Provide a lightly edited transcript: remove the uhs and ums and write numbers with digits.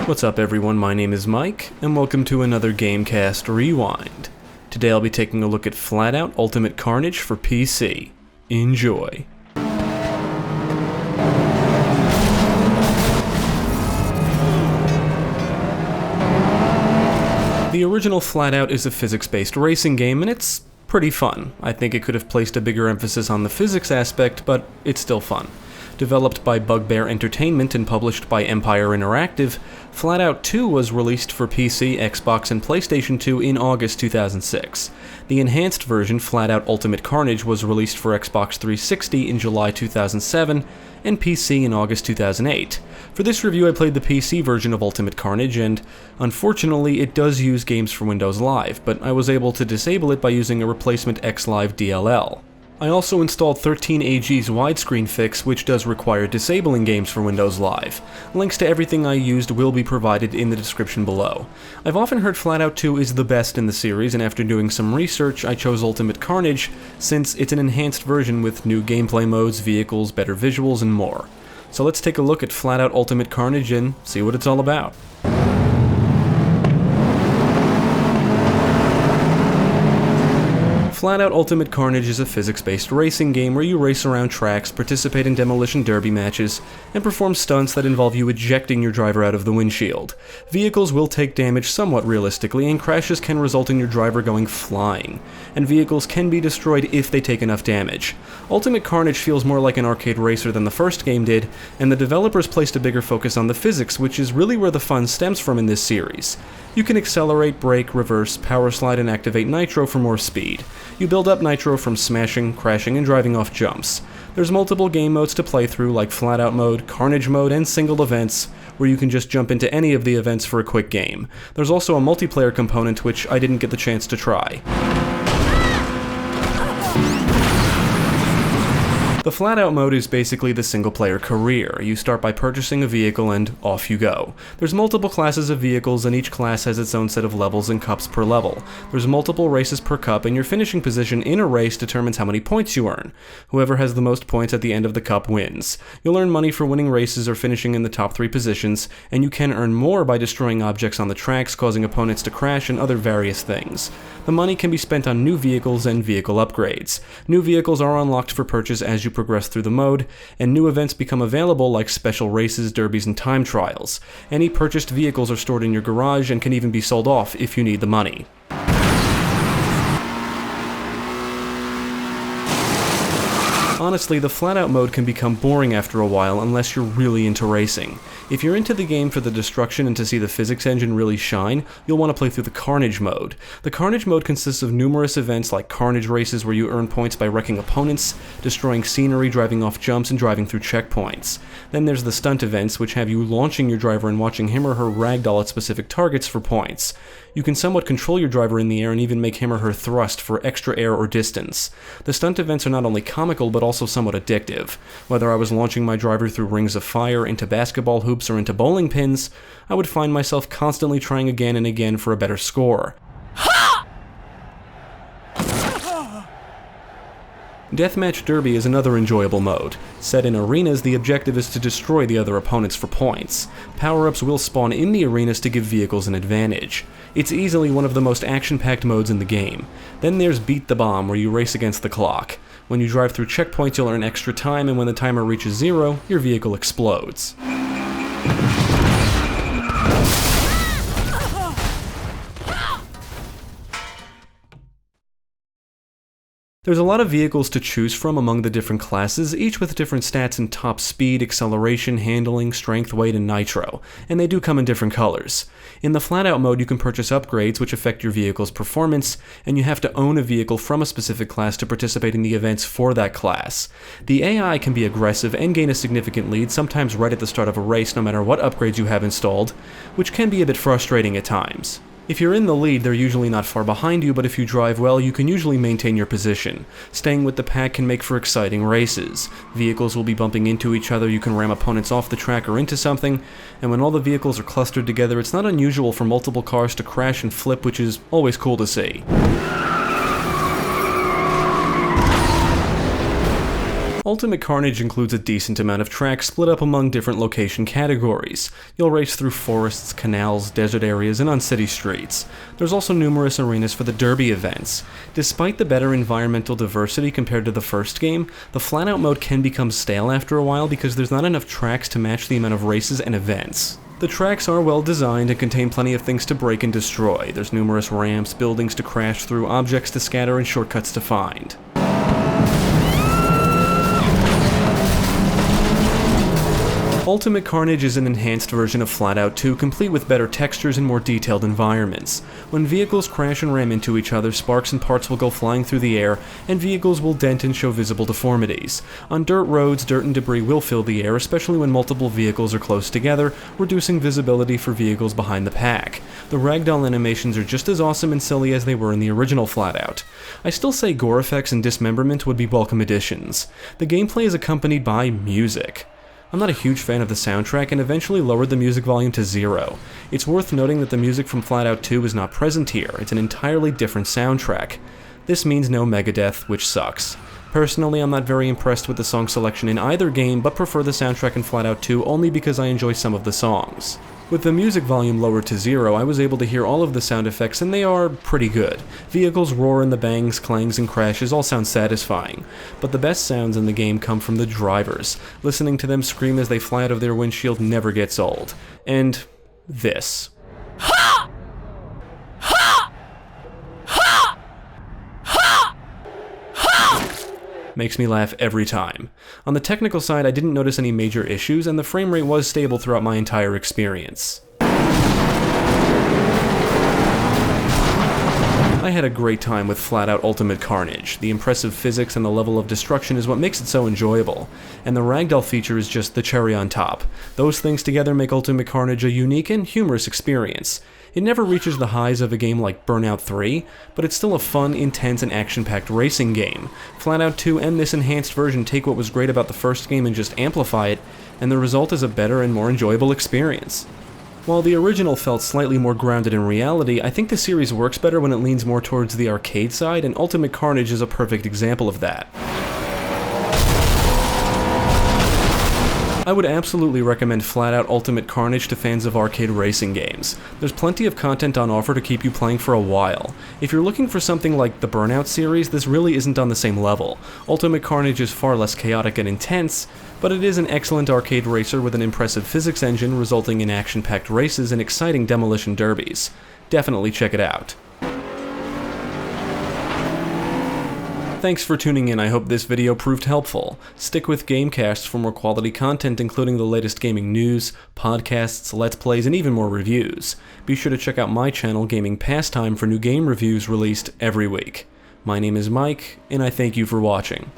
What's up everyone, my name is Mike, and welcome to another GameCast Rewind. Today I'll be taking a look at FlatOut Ultimate Carnage for PC. Enjoy. The original FlatOut is a physics-based racing game, and it's pretty fun. I think it could have placed a bigger emphasis on the physics aspect, but it's still fun. Developed by Bugbear Entertainment and published by Empire Interactive, FlatOut 2 was released for PC, Xbox, and PlayStation 2 in August 2006. The enhanced version, FlatOut Ultimate Carnage, was released for Xbox 360 in July 2007 and PC in August 2008. For this review I played the PC version of Ultimate Carnage, and unfortunately it does use games for Windows Live, but I was able to disable it by using a replacement XLive DLL. I also installed 13AG's widescreen fix, which does require disabling games for Windows Live. Links to everything I used will be provided in the description below. I've often heard FlatOut 2 is the best in the series, and after doing some research, I chose Ultimate Carnage since it's an enhanced version with new gameplay modes, vehicles, better visuals, and more. So let's take a look at FlatOut Ultimate Carnage and see what it's all about. FlatOut Ultimate Carnage is a physics-based racing game where you race around tracks, participate in demolition derby matches, and perform stunts that involve you ejecting your driver out of the windshield. Vehicles will take damage somewhat realistically, and crashes can result in your driver going flying, and vehicles can be destroyed if they take enough damage. Ultimate Carnage feels more like an arcade racer than the first game did, and the developers placed a bigger focus on the physics, which is really where the fun stems from in this series. You can accelerate, brake, reverse, power slide, and activate nitro for more speed. You build up nitro from smashing, crashing, and driving off jumps. There's multiple game modes to play through, like FlatOut mode, Carnage mode, and single events, where you can just jump into any of the events for a quick game. There's also a multiplayer component, which I didn't get the chance to try. The FlatOut mode is basically the single-player career. You start by purchasing a vehicle and off you go. There's multiple classes of vehicles, and each class has its own set of levels and cups per level. There's multiple races per cup, and your finishing position in a race determines how many points you earn. Whoever has the most points at the end of the cup wins. You'll earn money for winning races or finishing in the top 3 positions, and you can earn more by destroying objects on the tracks, causing opponents to crash, and other various things. The money can be spent on new vehicles and vehicle upgrades. New vehicles are unlocked for purchase as you progress through the mode, and new events become available like special races, derbies, and time trials. Any purchased vehicles are stored in your garage and can even be sold off if you need the money. Honestly, the FlatOut mode can become boring after a while unless you're really into racing. If you're into the game for the destruction and to see the physics engine really shine, you'll want to play through the Carnage mode. The Carnage mode consists of numerous events like Carnage races where you earn points by wrecking opponents, destroying scenery, driving off jumps, and driving through checkpoints. Then there's the stunt events, which have you launching your driver and watching him or her ragdoll at specific targets for points. You can somewhat control your driver in the air and even make him or her thrust for extra air or distance. The stunt events are not only comical but also somewhat addictive. Whether I was launching my driver through rings of fire, into basketball hoops, or into bowling pins, I would find myself constantly trying again and again for a better score. Deathmatch Derby is another enjoyable mode. Set in arenas, the objective is to destroy the other opponents for points. Power-ups will spawn in the arenas to give vehicles an advantage. It's easily one of the most action-packed modes in the game. Then there's Beat the Bomb, where you race against the clock. When you drive through checkpoints, you'll earn extra time, and when the timer reaches 0, your vehicle explodes. There's a lot of vehicles to choose from among the different classes, each with different stats in top speed, acceleration, handling, strength, weight, and nitro, and they do come in different colors. In the FlatOut mode, you can purchase upgrades which affect your vehicle's performance, and you have to own a vehicle from a specific class to participate in the events for that class. The AI can be aggressive and gain a significant lead, sometimes right at the start of a race no matter what upgrades you have installed, which can be a bit frustrating at times. If you're in the lead, they're usually not far behind you, but if you drive well, you can usually maintain your position. Staying with the pack can make for exciting races. Vehicles will be bumping into each other, you can ram opponents off the track or into something, and when all the vehicles are clustered together, it's not unusual for multiple cars to crash and flip, which is always cool to see. Ultimate Carnage includes a decent amount of tracks split up among different location categories. You'll race through forests, canals, desert areas, and on city streets. There's also numerous arenas for the derby events. Despite the better environmental diversity compared to the first game, the FlatOut mode can become stale after a while because there's not enough tracks to match the amount of races and events. The tracks are well designed and contain plenty of things to break and destroy. There's numerous ramps, buildings to crash through, objects to scatter, and shortcuts to find. Ultimate Carnage is an enhanced version of FlatOut 2, complete with better textures and more detailed environments. When vehicles crash and ram into each other, sparks and parts will go flying through the air, and vehicles will dent and show visible deformities. On dirt roads, dirt and debris will fill the air, especially when multiple vehicles are close together, reducing visibility for vehicles behind the pack. The ragdoll animations are just as awesome and silly as they were in the original FlatOut. I still say gore effects and dismemberment would be welcome additions. The gameplay is accompanied by music. I'm not a huge fan of the soundtrack and eventually lowered the music volume to 0. It's worth noting that the music from FlatOut 2 is not present here. It's an entirely different soundtrack. This means no Megadeth, which sucks. Personally, I'm not very impressed with the song selection in either game, but prefer the soundtrack in FlatOut 2 only because I enjoy some of the songs. With the music volume lowered to 0, I was able to hear all of the sound effects, and they are pretty good. Vehicles roar and the bangs, clangs, and crashes all sound satisfying. But the best sounds in the game come from the drivers. Listening to them scream as they fly out of their windshield never gets old. And this. Ha! Ha! Ha! Ha! Ha! Makes me laugh every time. On the technical side, I didn't notice any major issues, and the frame rate was stable throughout my entire experience. I had a great time with FlatOut Ultimate Carnage. The impressive physics and the level of destruction is what makes it so enjoyable, and the ragdoll feature is just the cherry on top. Those things together make Ultimate Carnage a unique and humorous experience. It never reaches the highs of a game like Burnout 3, but it's still a fun, intense, and action-packed racing game. FlatOut 2 and this enhanced version take what was great about the first game and just amplify it, and the result is a better and more enjoyable experience. While the original felt slightly more grounded in reality, I think the series works better when it leans more towards the arcade side, and Ultimate Carnage is a perfect example of that. I would absolutely recommend FlatOut Ultimate Carnage to fans of arcade racing games. There's plenty of content on offer to keep you playing for a while. If you're looking for something like the Burnout series, this really isn't on the same level. Ultimate Carnage is far less chaotic and intense, but it is an excellent arcade racer with an impressive physics engine resulting in action-packed races and exciting demolition derbies. Definitely check it out. Thanks for tuning in. I hope this video proved helpful. Stick with GameCast for more quality content, including the latest gaming news, podcasts, let's plays, and even more reviews. Be sure to check out my channel, Gaming Pastime, for new game reviews released every week. My name is Mike, and I thank you for watching.